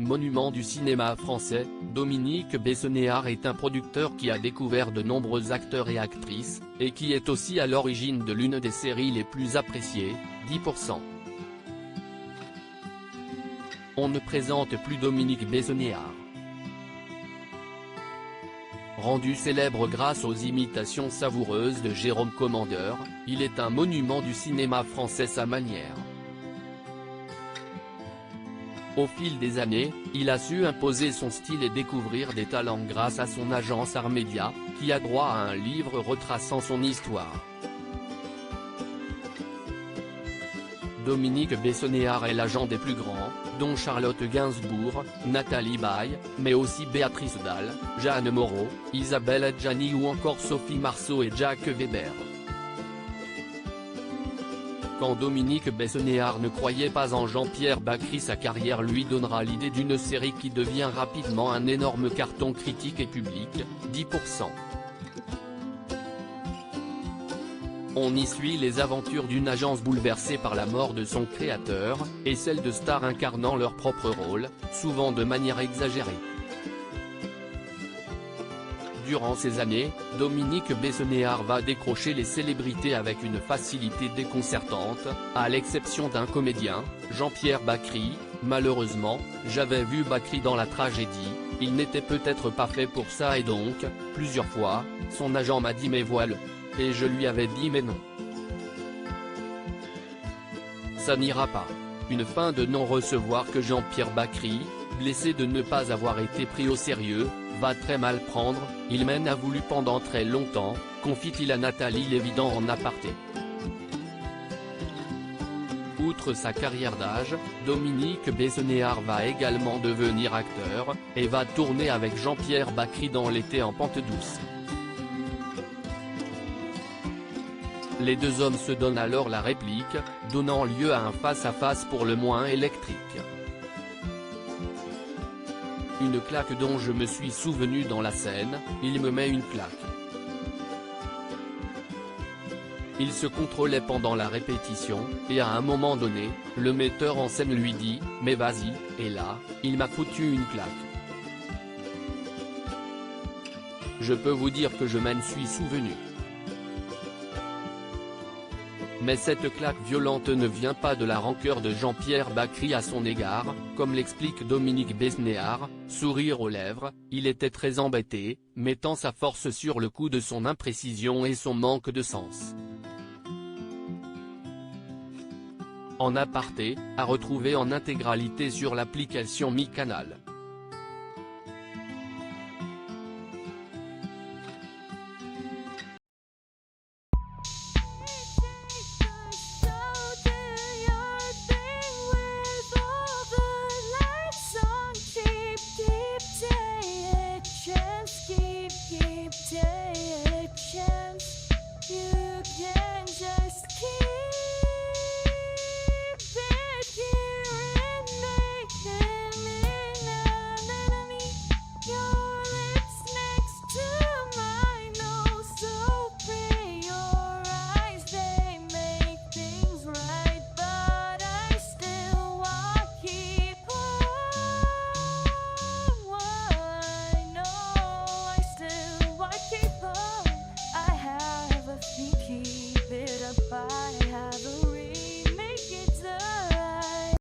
monuments du cinéma français, Dominique Besnéard est un producteur qui a découvert de nombreux acteurs et actrices, et qui est aussi à l'origine de l'une des séries les plus appréciées, 10%. On ne présente plus Dominique Besnéard. Rendu célèbre grâce aux imitations savoureuses de Jérôme Commandeur, il est un monument du cinéma français sa manière. Au fil des années, il a su imposer son style et découvrir des talents grâce à son agence Art Media, qui a droit à un livre retraçant son histoire. Dominique Besnéard est l'agent des plus grands, dont Charlotte Gainsbourg, Nathalie Baye, mais aussi Béatrice Dalle, Jeanne Moreau, Isabelle Adjani ou encore Sophie Marceau et Jacques Weber. Quand Dominique Besnéard ne croyait pas en Jean-Pierre Bacry, sa carrière lui donnera l'idée d'une série qui devient rapidement un énorme carton critique et public, 10%. On y suit les aventures d'une agence bouleversée par la mort de son créateur, et celle de stars incarnant leur propre rôle, souvent de manière exagérée. Durant ces années, Dominique Besnéard va décrocher les célébrités avec une facilité déconcertante, à l'exception d'un comédien, Jean-Pierre Bacry. Malheureusement, j'avais vu Bacry dans la tragédie, il n'était peut-être pas fait pour ça et donc, plusieurs fois, son agent m'a dit mais voilà. Et je lui avais dit mais non. Ça n'ira pas. Une fin de non-recevoir que Jean-Pierre Bacry, blessé de ne pas avoir été pris au sérieux, va très mal prendre, il m'en a voulu pendant très longtemps, confie-t-il à Nathalie Lévident en aparté. Outre sa carrière d'âge, Dominique Besnéard va également devenir acteur, et va tourner avec Jean-Pierre Bacry dans L'été en pente douce. Les deux hommes se donnent alors la réplique, donnant lieu à un face-à-face pour le moins électrique. Une claque dont je me suis souvenu dans la scène, il me met une claque. Il se contrôlait pendant la répétition, et à un moment donné, le metteur en scène lui dit « mais vas-y », et là, il m'a foutu une claque. Je peux vous dire que je m'en suis souvenu. Mais cette claque violente ne vient pas de la rancœur de Jean-Pierre Bacry à son égard, comme l'explique Dominique Besnéard, sourire aux lèvres, il était très embêté, mettant sa force sur le coup de son imprécision et son manque de sens. En aparté, à retrouver en intégralité sur l'application MyCanal. Keep taking a chance. You